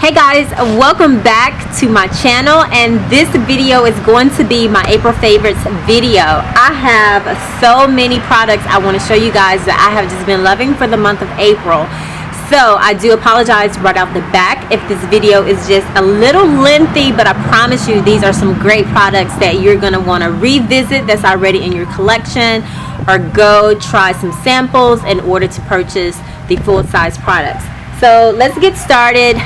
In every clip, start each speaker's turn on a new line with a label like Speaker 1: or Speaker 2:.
Speaker 1: Hey guys, welcome back to my channel, and this video is going to be my April favorites video. I have so many products I want to show you guys that I have just been loving for the month of April. So I do apologize right off the back if this video is just a little lengthy, but I promise you these are some great products that you're going to want to revisit that's already in your collection, or go try some samples in order to purchase the full-size products. So let's get started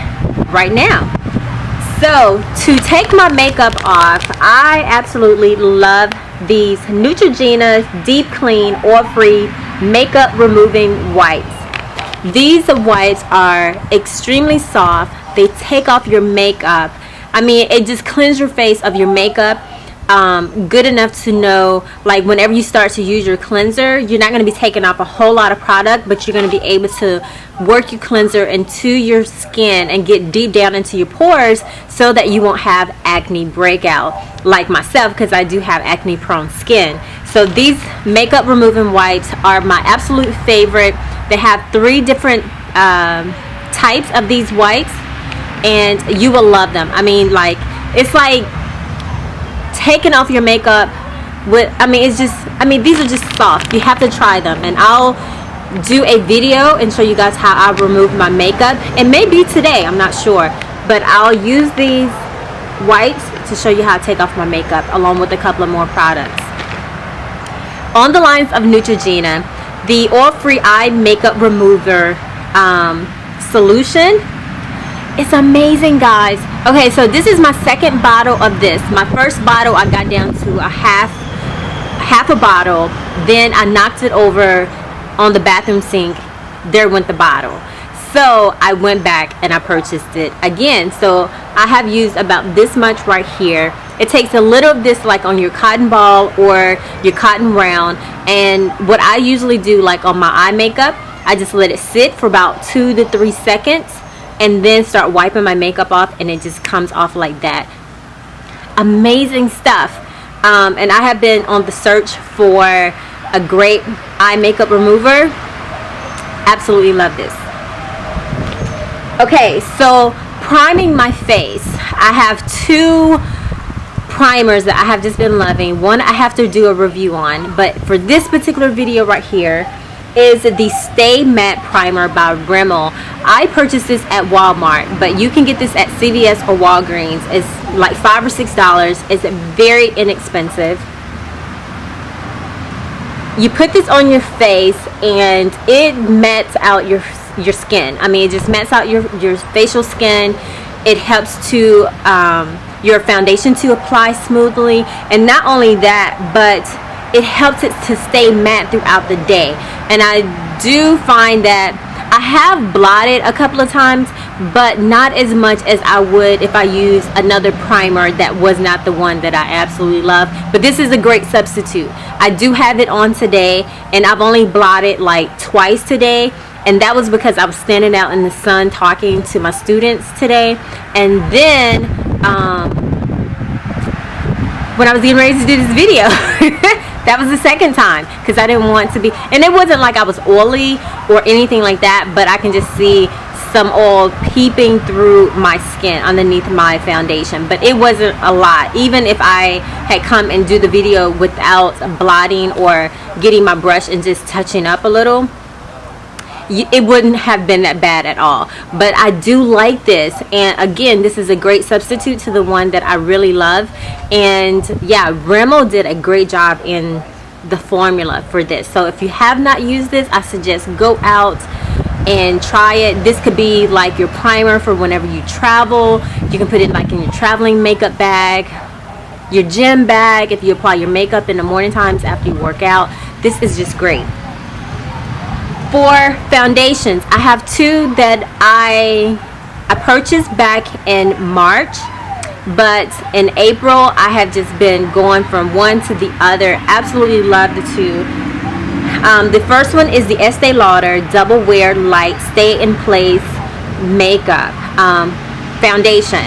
Speaker 1: right now. So to take my makeup off, I absolutely love these Neutrogena Deep Clean Oil-Free Makeup Removing Wipes. These wipes are extremely soft. They take off your makeup. I mean, it just cleans your face of your makeup good enough to know, like, whenever you start to use your cleanser, you're not going to be taking off a whole lot of product, but you're going to be able to work your cleanser into your skin and get deep down into your pores so that you won't have acne breakout like myself, because I do have acne prone skin. So these makeup removing wipes are my absolute favorite. They have 3 different types of these wipes, and you will love them. I mean, like, it's like taking off your makeup with, it's just, these are just soft. You have to try them, and I'll do a video and show you guys how I remove my makeup. It may be today, I'm not sure, but I'll use these wipes to show you how to take off my makeup along with a couple of more products. On the lines of Neutrogena, the oil-free eye makeup remover solution, it's amazing, guys. Okay, so this is my second bottle of this. My first bottle I got down to a half a bottle, then I knocked it over on the bathroom sink. There went the bottle. So I went back and I purchased it again. So I have used about this much right here. It takes a little of this, like on your cotton ball or your cotton round, and what I usually do, like on my eye makeup, I just let it sit for about 2 to 3 seconds and then start wiping my makeup off, and it just comes off like that. Amazing stuff. And I have been on the search for a great eye makeup remover. Absolutely love this. Okay, so priming my face, I have 2 primers that I have just been loving. One I have to do a review on, but for this particular video right here is the Stay Matte Primer by Rimmel. I purchased this at Walmart, but you can get this at CVS or Walgreens. It's like $5 or $6. It's very inexpensive. You put this on your face and it mattes out your skin. It just mattes out your facial skin. It helps to your foundation to apply smoothly, and not only that, but it helps it to stay matte throughout the day. And I do find that I have blotted a couple of times, but not as much as I would if I use another primer that was not the one that I absolutely love. But this is a great substitute. I do have it on today, and I've only blotted like twice today, and that was because I was standing out in the sun talking to my students today. And then when I was getting ready to do this video, that was the second time, because I didn't want to be, and it wasn't like I was oily or anything like that, but I can just see some oil peeping through my skin underneath my foundation. But it wasn't a lot. Even if I had come and do the video without blotting or getting my brush and just touching up a little, it wouldn't have been that bad at all. But I do like this, and again, this is a great substitute to the one that I really love. And yeah, Rimmel did a great job in the formula for this. So if you have not used this, I suggest go out and try it. This could be like your primer for whenever you travel. You can put it like in your traveling makeup bag, your gym bag, if you apply your makeup in the morning times after you work out. This is just great. For foundations, I have 2 that I purchased back in March, but in April I have just been going from one to the other. Absolutely love the 2. The first one is the Estee Lauder Double Wear Light Stay in Place Makeup Foundation.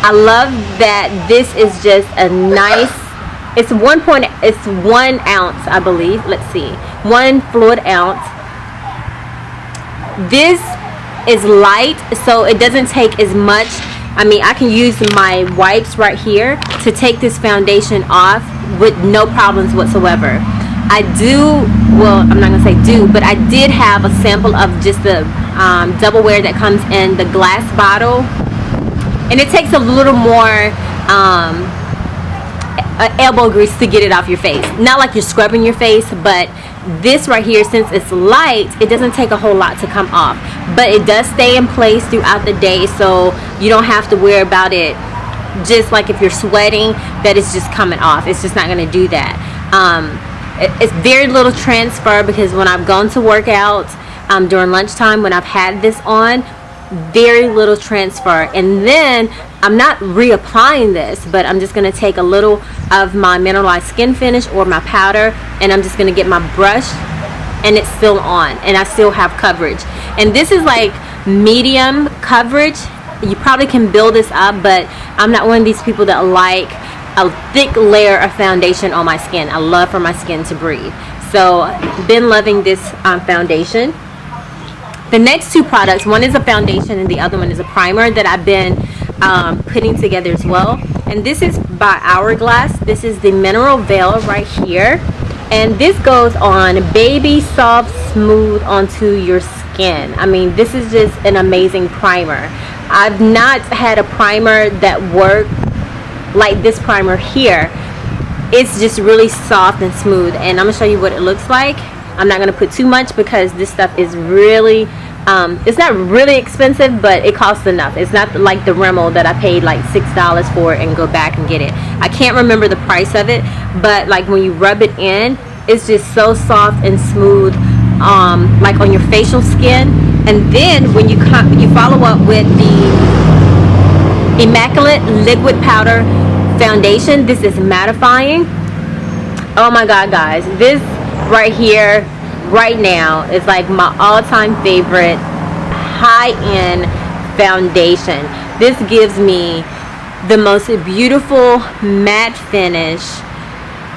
Speaker 1: I love that this is just a nice, it's 1 ounce, I believe. Let's see, 1 fluid ounce. This is light, so it doesn't take as much. I mean, I can use my wipes right here to take this foundation off with no problems whatsoever. I do, well, I'm not gonna say do, but I did have a sample of just the double wear that comes in the glass bottle, and it takes a little more elbow grease to get it off your face. Not like you're scrubbing your face, but this right here, since it's light, it doesn't take a whole lot to come off, but it does stay in place throughout the day, so you don't have to worry about it just like if you're sweating that it's just coming off. It's just not going to do that. It's very little transfer, because when I've gone to work out during lunchtime, when I've had this on, very little transfer. And then I'm not reapplying this, but I'm just going to take a little of my mineralized skin finish or my powder, and I'm just going to get my brush, and it's still on, and I still have coverage. And this is like medium coverage. You probably can build this up, but I'm not one of these people that like a thick layer of foundation on my skin. I love for my skin to breathe. So been loving this foundation. The next two products, one is a foundation and the other one is a primer that I've been putting together as well. And this is by Hourglass. This is the Mineral Veil right here, and this goes on baby soft smooth onto your skin. I mean, this is just an amazing primer. I've not had a primer that worked like this primer here. It's just really soft and smooth, and I'm gonna show you what it looks like. I'm not gonna put too much because this stuff is really it's not really expensive, but it costs enough. It's not like the Rimmel that I paid like $6 for and go back and get it. I can't remember the price of it, but like when you rub it in, it's just so soft and smooth, like on your facial skin. And then when you follow up with the Immaculate Liquid Powder Foundation, this is mattifying. Oh my god, guys, this right here right now is like my all-time favorite high-end foundation. This gives me the most beautiful matte finish,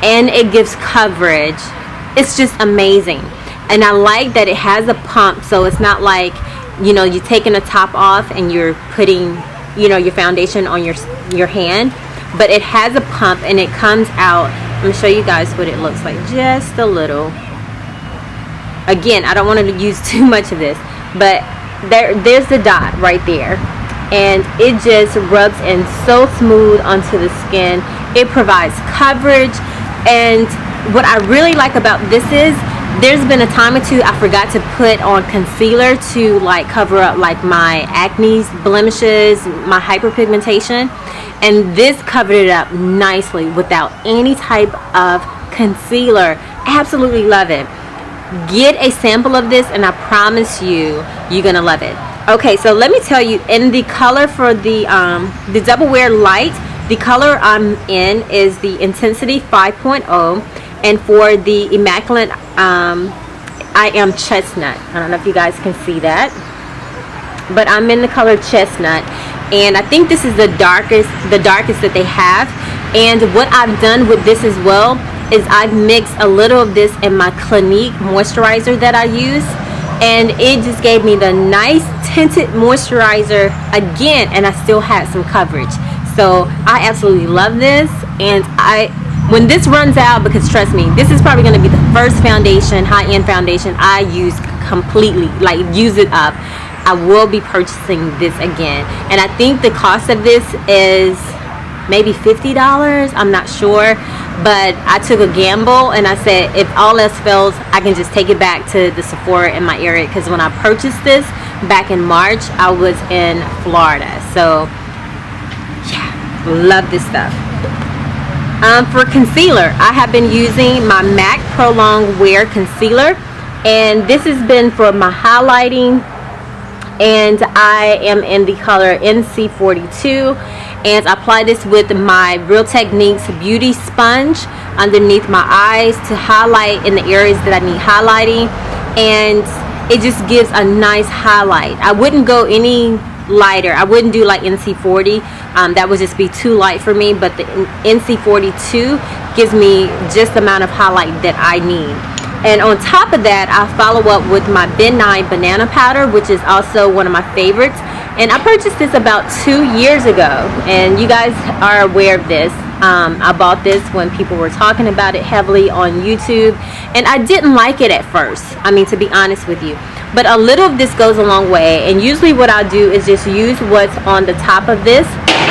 Speaker 1: and it gives coverage. It's just amazing. And I like that it has a pump, so it's not like, you know, you're taking the top off and you're putting, you know, your foundation on your hand, but it has a pump and it comes out. I'm gonna show you guys what it looks like just a little. Again, I don't want to use too much of this, but there's the dot right there, and it just rubs in so smooth onto the skin. It provides coverage, and what I really like about this is there's been a time or two I forgot to put on concealer to like cover up like my acne blemishes, my hyperpigmentation, and this covered it up nicely without any type of concealer. Absolutely love it. Get a sample of this and I promise you, you're gonna love it. Okay, so let me tell you, in the color for the Double Wear Light, the color I'm in is the Intensity 5.0, and for the Immaculate, I am Chestnut. I don't know if you guys can see that, but I'm in the color Chestnut, and I think this is the darkest that they have. And what I've done with this as well is I've mixed a little of this in my Clinique moisturizer that I use, and it just gave me the nice tinted moisturizer again, and I still had some coverage. So I absolutely love this, and when this runs out, because trust me, this is probably going to be the first foundation, high-end foundation I use completely, like use it up, I will be purchasing this again. And I think the cost of this is maybe $50, I'm not sure, but I took a gamble and I said if all else fails, I can just take it back to the Sephora in my area, because when I purchased this back in March, I was in Florida. So yeah, love this stuff. For concealer, I have been using my MAC Prolong Wear Concealer, and this has been for my highlighting, and I am in the color NC42, and I apply this with my Real Techniques Beauty Sponge underneath my eyes to highlight in the areas that I need highlighting, and it just gives a nice highlight. I wouldn't go any lighter. I wouldn't do like NC40, that would just be too light for me, but the NC42 gives me just the amount of highlight that I need. And on top of that, I follow up with my Benign banana powder, which is also one of my favorites. And I purchased this about 2 years ago, and you guys are aware of this. I bought this when people were talking about it heavily on YouTube, and I didn't like it at first, I mean, to be honest with you. But a little of this goes a long way, and usually what I do is just use what's on the top of this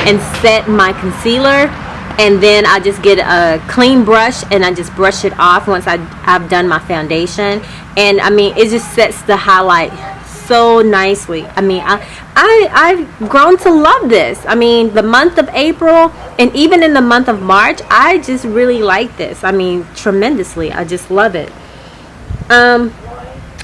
Speaker 1: and set my concealer, and then I just get a clean brush and I just brush it off once I've done my foundation. And I mean, it just sets the highlight so nicely. I mean, I've grown to love this. I mean, the month of April and even in the month of March, I just really like this. I mean, tremendously. I just love it.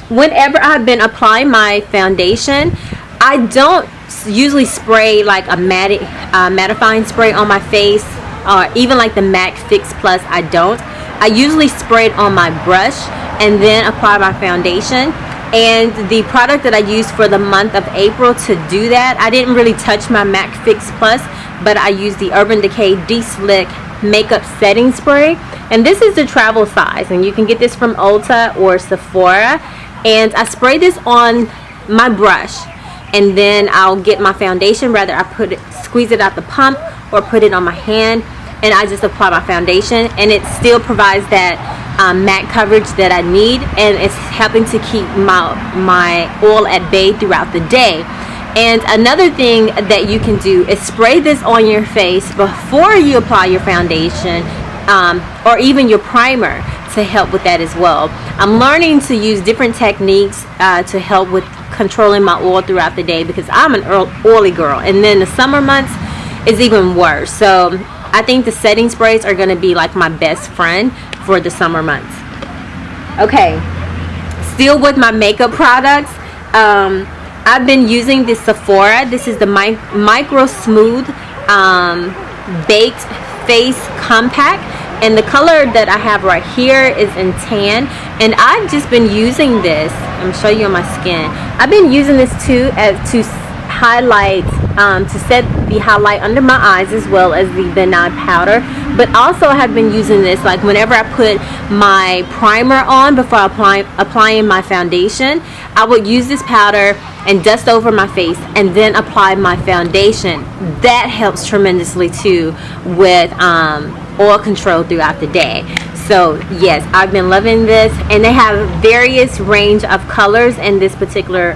Speaker 1: Whenever I've been applying my foundation, I don't usually spray like a mattifying spray on my face, or even like the MAC Fix Plus. I don't. I usually spray it on my brush and then apply my foundation. And the product that I used for the month of April to do that, I didn't really touch my MAC Fix Plus, but I used the Urban Decay De-Slick Makeup Setting Spray. And this is the travel size, and you can get this from Ulta or Sephora. And I spray this on my brush, and then I'll get my foundation, rather I squeeze it out the pump or put it on my hand, and I just apply my foundation, and it still provides that matte coverage that I need, and it's helping to keep my oil at bay throughout the day. And another thing that you can do is spray this on your face before you apply your foundation, or even your primer, to help with that as well. I'm learning to use different techniques to help with controlling my oil throughout the day, because I'm an oily girl, and then the summer months is even worse. So I think the setting sprays are going to be like my best friend for the summer months. Okay, still with my makeup products, I've been using this Sephora. This is the MicroSmooth Baked Face Compact, and the color that I have right here is in tan, and I've just been using this. I'm gonna show you on my skin. I've been using this to highlight, to set the highlight under my eyes, as well as the benign powder. But also I have been using this like whenever I put my primer on before applying my foundation, I would use this powder and dust over my face and then apply my foundation. That helps tremendously too with oil control throughout the day. So yes, I've been loving this, and they have various range of colors in this particular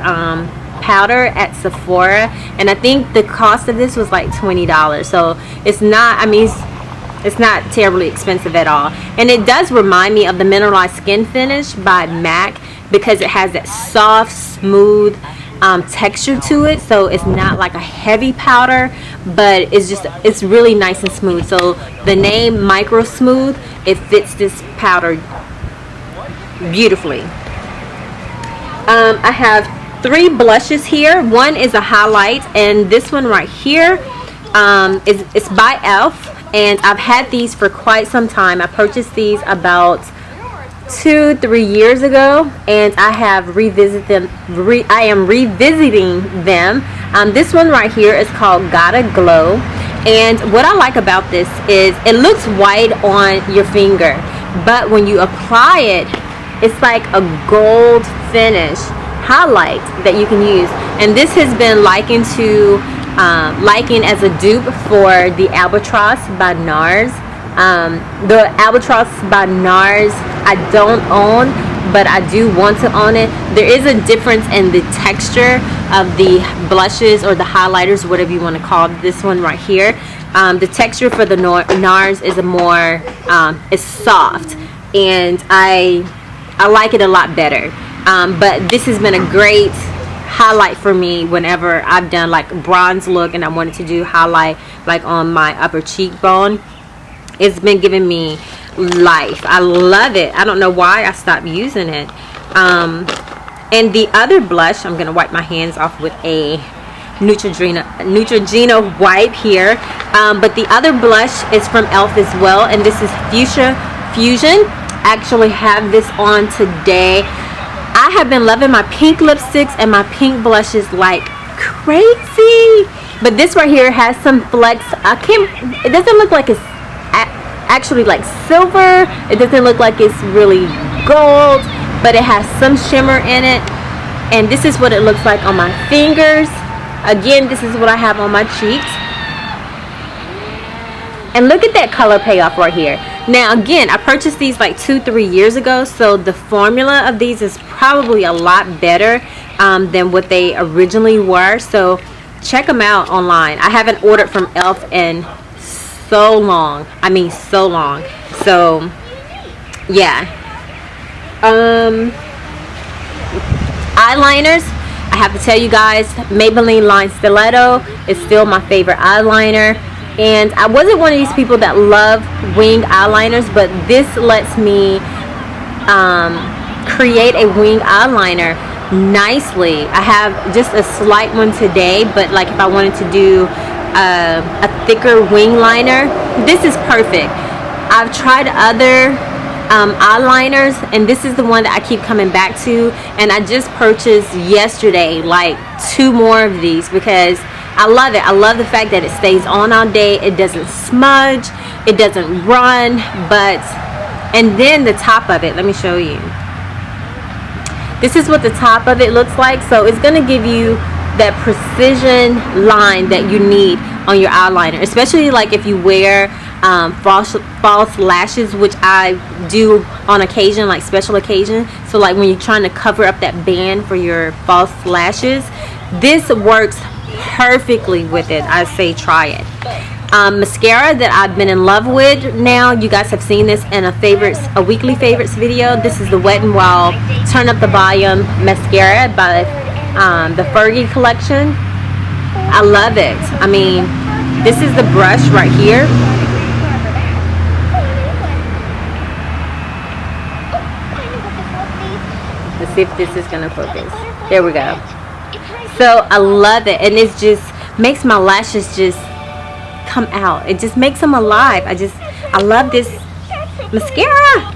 Speaker 1: powder at Sephora, and I think the cost of this was like $20. So it's not, I mean, it's not terribly expensive at all. And it does remind me of the Mineralized Skin Finish by MAC, because it has that soft, smooth texture to it. So it's not like a heavy powder, but it's really nice and smooth. So the name MicroSmooth, it fits this powder beautifully. I have 3 blushes here. One is a highlight, and this one right here is by e.l.f. and I've had these for quite some time. I purchased these about 2-3 years ago, and I have revisited them. I am revisiting them. This one right here is called Gotta Glow, and what I like about this is it looks white on your finger, but when you apply it, it's like a gold finish highlight that you can use. And this has been likened as a dupe for the Albatross by NARS. The Albatross by NARS I don't own, but I do want to own it. There is a difference in the texture of the blushes or the highlighters, whatever you want to call this one right here. The texture for the NARS is it's soft, and I like it a lot better. But this has been a great highlight for me whenever I've done like bronze look and I wanted to do highlight like on my upper cheekbone. It's been giving me life. I love it. I don't know why I stopped using it. And the other blush, I'm gonna wipe my hands off with a Neutrogena wipe here. But the other blush is from e.l.f. as well, and this is Fuschia Fusion. I actually have this on today. I have been loving my pink lipsticks and my pink blushes like crazy, but this right here has some flecks. It doesn't look like it's actually like silver. It doesn't look like it's really gold, but it has some shimmer in it. And this is what it looks like on my fingers. Again, this is what I have on my cheeks. And look at that color payoff right here. Now again, I purchased these like 2-3 years ago, so the formula of these is probably a lot better than what they originally were. So check them out online. I haven't ordered from e.l.f. in so long. I mean so long. So yeah. Eyeliners, I have to tell you guys, Maybelline line Stiletto is still my favorite eyeliner. And I wasn't one of these people that love wing eyeliners, but this lets me create a wing eyeliner nicely. I have just a slight one today, but like if I wanted to do a thicker wing liner, this is perfect. I've tried other eyeliners, and this is the one that I keep coming back to, and I just purchased yesterday like 2 more of these because I love it. I love the fact that it stays on all day. It doesn't smudge, it doesn't run. And then the top of it, let me show you. This is what the top of it looks like. So it's going to give you that precision line that you need on your eyeliner, especially like if you wear false lashes, which I do on occasion, like special occasion. So like when you're trying to cover up that band for your false lashes, this works perfectly with it. I say try it. Mascara that I've been in love with now, you guys have seen this in a weekly favorites video. This is the Wet n Wild Turn Up the Volume mascara by the Fergie collection. I love it. I mean, this is the brush right here. Let's see if this is gonna focus. There we go. So I love it, and it just makes my lashes just come out. It just makes them alive. I love this mascara.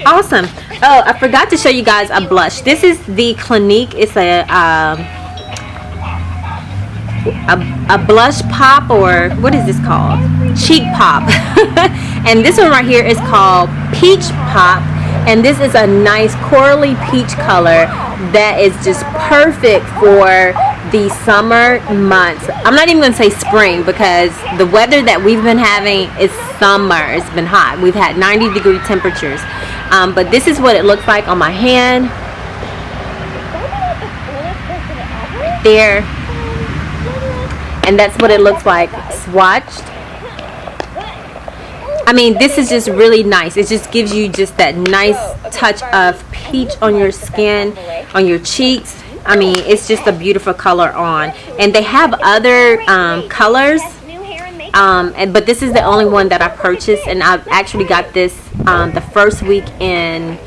Speaker 1: Awesome. Oh, I forgot to show you guys a blush. This is the Clinique. It's a blush pop, or what is this called? Cheek pop. And this one right here is called Peach Pop, and this is a nice corally peach color that is just perfect for the summer months. I'm not even gonna say spring, because the weather that we've been having is summer. It's been hot. We've had 90-degree temperatures. But this is what it looks like on my hand. Right there. And that's what it looks like swatched. I mean, this is just really nice. It just gives you just that nice touch of peach on your skin, on your cheeks. I mean, it's just a beautiful color on. And they have other colors, but this is the only one that I purchased, and I've actually got this the first week in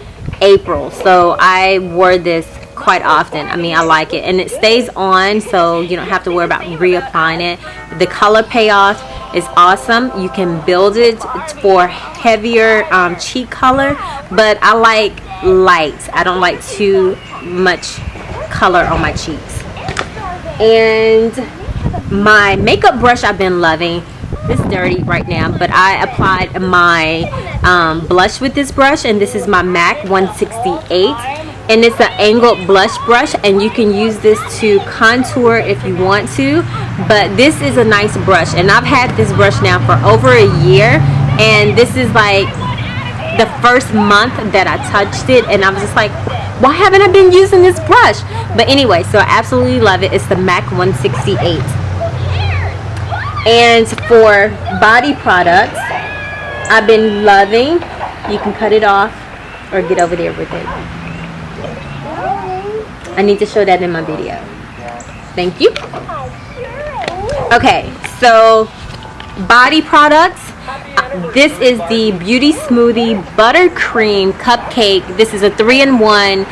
Speaker 1: April. So I wore this quite often. I mean, I like it, and it stays on, so you don't have to worry about reapplying it. The color payoff is awesome. You can build it for heavier cheek color, but I like light. I don't like too much color on my cheeks. And my makeup brush I've been loving. It's dirty right now, but I applied my blush with this brush, and this is my MAC 168. And it's an angled blush brush, and you can use this to contour if you want to, but this is a nice brush, and I've had this brush now for over a year, and this is like the first month that I touched it, and I was just like, why haven't I been using this brush? But anyway, so I absolutely love it. It's the MAC 168. And for body products, I've been loving, you can cut it off or get over there with it. I need to show that in my video. Thank you. Okay, so body products. This is the Beauty Smoothie Buttercream Cupcake. This is a 3-in-1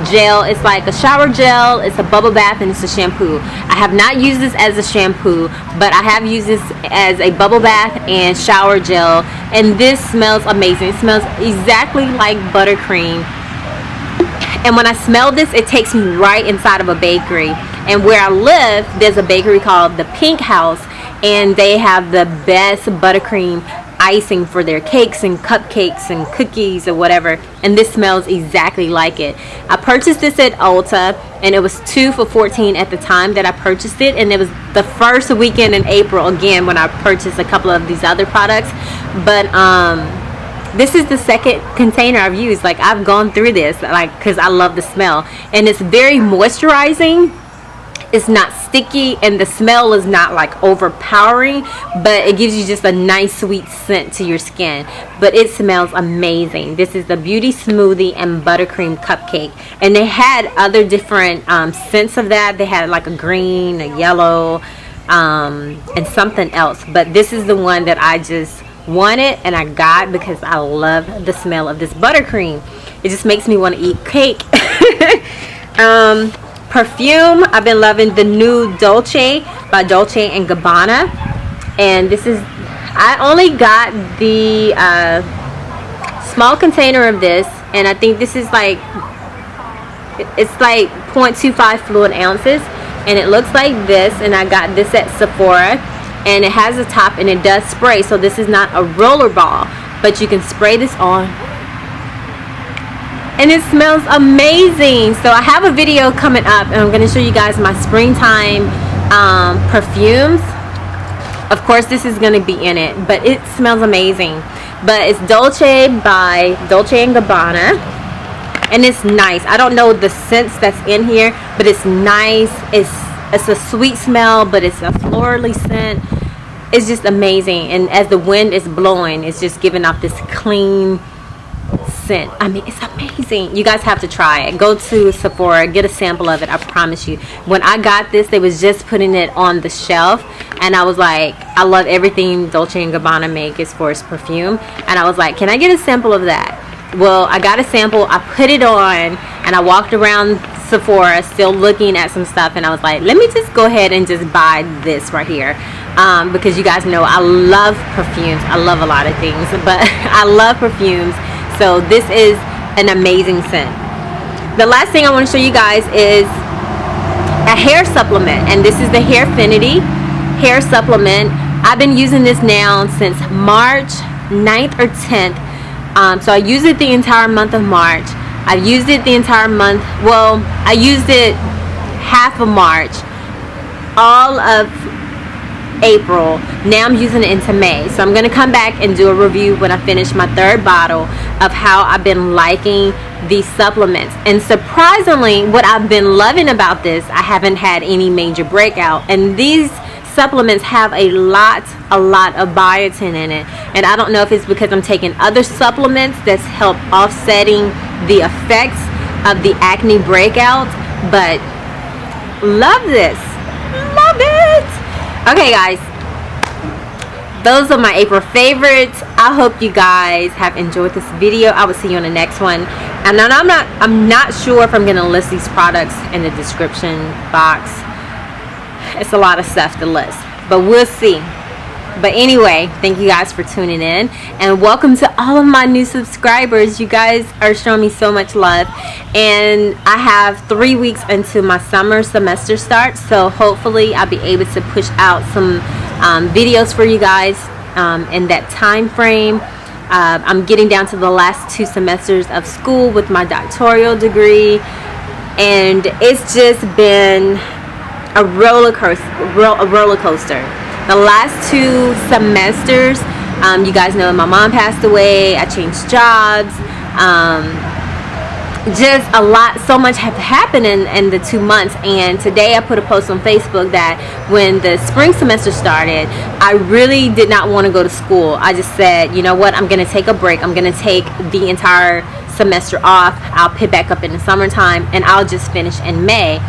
Speaker 1: gel. It's like a shower gel, it's a bubble bath, and it's a shampoo. I have not used this as a shampoo, but I have used this as a bubble bath and shower gel, and this smells amazing. It smells exactly like buttercream. And when I smell this, it takes me right inside of a bakery. And where I live, there's a bakery called the Pink House, and they have the best buttercream icing for their cakes and cupcakes and cookies or whatever, and this smells exactly like it. I purchased this at Ulta, and it was 2 for $14 at the time that I purchased it, and it was the first weekend in April again when I purchased a couple of these other products. But this is the second container I've used. Like, I've gone through this, like, because I love the smell, and it's very moisturizing. It's not sticky, and the smell is not like overpowering, but it gives you just a nice sweet scent to your skin. But it smells amazing. This is the Beauty Smoothie and Buttercream Cupcake, and they had other different scents of that. They had like a green, a yellow, and something else, but this is the one that I just wanted and I got because I love the smell of this buttercream. It just makes me want to eat cake. Perfume, I've been loving the new Dolce by Dolce and Gabbana, and this is, I only got the small container of this, and I think this is like, it's like 0.25 fluid ounces, and it looks like this, and I got this at Sephora, and it has a top and it does spray, so this is not a roller ball, but you can spray this on and it smells amazing. So I have a video coming up, and I'm going to show you guys my springtime perfumes. Of course this is going to be in it, but it smells amazing. But it's Dolce by Dolce and Gabbana, and it's nice. I don't know the scents that's in here, but it's nice. It's a sweet smell, but it's a florally scent. It's just amazing, and as the wind is blowing, it's just giving off this clean scent. I mean, it's amazing. You guys have to try it. Go to Sephora, get a sample of it. I promise you. When I got this, they was just putting it on the shelf, and I was like, I love everything Dolce and Gabbana make as far as perfume, and I was like, can I get a sample of that? Well, I got a sample, I put it on, and I walked around Sephora still looking at some stuff, and I was like, let me just go ahead and just buy this right here, because you guys know I love perfumes. I love a lot of things, but I love perfumes. So this is an amazing scent. The last thing I want to show you guys is a hair supplement, and this is the Hairfinity hair supplement. I've been using this now since March 9th or 10th. So I used it the entire month of March. I've used it the entire month. Well, I used it half of March, all of April. Now I'm using it into May. So I'm going to come back and do a review when I finish my third bottle of how I've been liking these supplements. And surprisingly, what I've been loving about this, I haven't had any major breakout. And these supplements have a lot of biotin in it, and I don't know if it's because I'm taking other supplements that's help offsetting the effects of the acne breakout, but love this, love it. Okay guys, those are my April favorites. I hope you guys have enjoyed this video. I will see you on the next one, and then I'm not sure if I'm gonna list these products in the description box. It's a lot of stuff to list, but we'll see. But anyway, thank you guys for tuning in, and welcome to all of my new subscribers. You guys are showing me so much love, and I have 3 weeks into my summer semester start, so hopefully I'll be able to push out some videos for you guys in that time frame. I'm getting down to the last 2 semesters of school with my doctoral degree, and it's just been a roller coaster. The last 2 semesters, you guys know my mom passed away. I changed jobs. Just a lot, so much have happened in the 2 months. And today I put a post on Facebook that when the spring semester started, I really did not want to go to school. I just said, you know what, I'm going to take a break. I'm going to take the entire semester off. I'll pick back up in the summertime, and I'll just finish in May.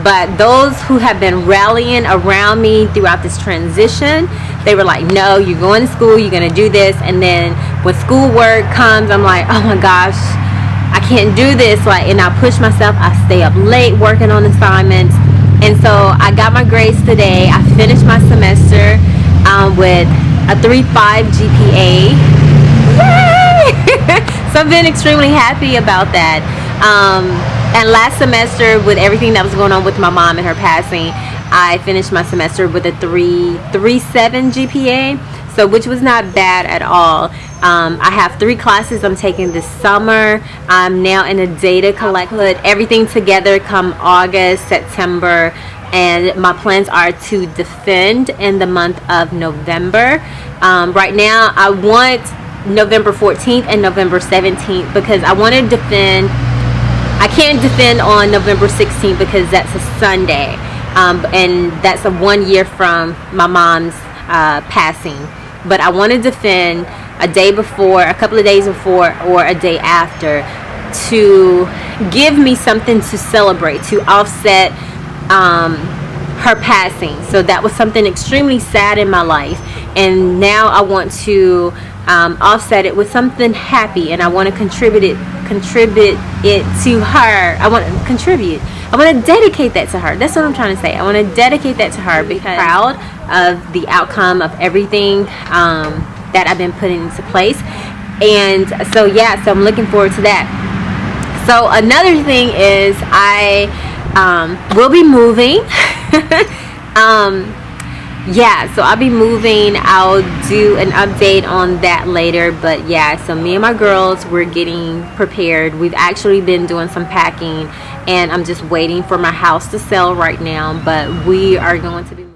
Speaker 1: But those who have been rallying around me throughout this transition, they were like, no, you're going to school, you're going to do this. And then when schoolwork comes, I'm like, oh my gosh, I can't do this. Like, and I push myself. I stay up late working on assignments. And so I got my grades today. I finished my semester with a 3.5 GPA. Yay! So I've been extremely happy about that. And last semester, with everything that was going on with my mom and her passing, I finished my semester with a 3.37 GPA. so which was not bad at all. I have 3 classes I'm taking this summer. I'm now in a data collect, put everything together come August, September, and my plans are to defend in the month of November. Right now I want November 14th and November 17th because I want to defend. I can't defend on November 16th because that's a Sunday, and that's a 1 year from my mom's passing. But I want to defend a day before, a couple of days before, or a day after, to give me something to celebrate, to offset her passing. So that was something extremely sad in my life, and now I want to offset it with something happy, and I want to contribute it to her. I want to contribute. I want to dedicate that to her. That's what I'm trying to say. I want to dedicate that to her because I'm proud of the outcome of everything that I've been putting into place. And so yeah, so I'm looking forward to that. So another thing is I will be moving. Yeah, so I'll be moving. I'll do an update on that later. But yeah, so me and my girls, we're getting prepared. We've actually been doing some packing, and I'm just waiting for my house to sell right now, but we are going to be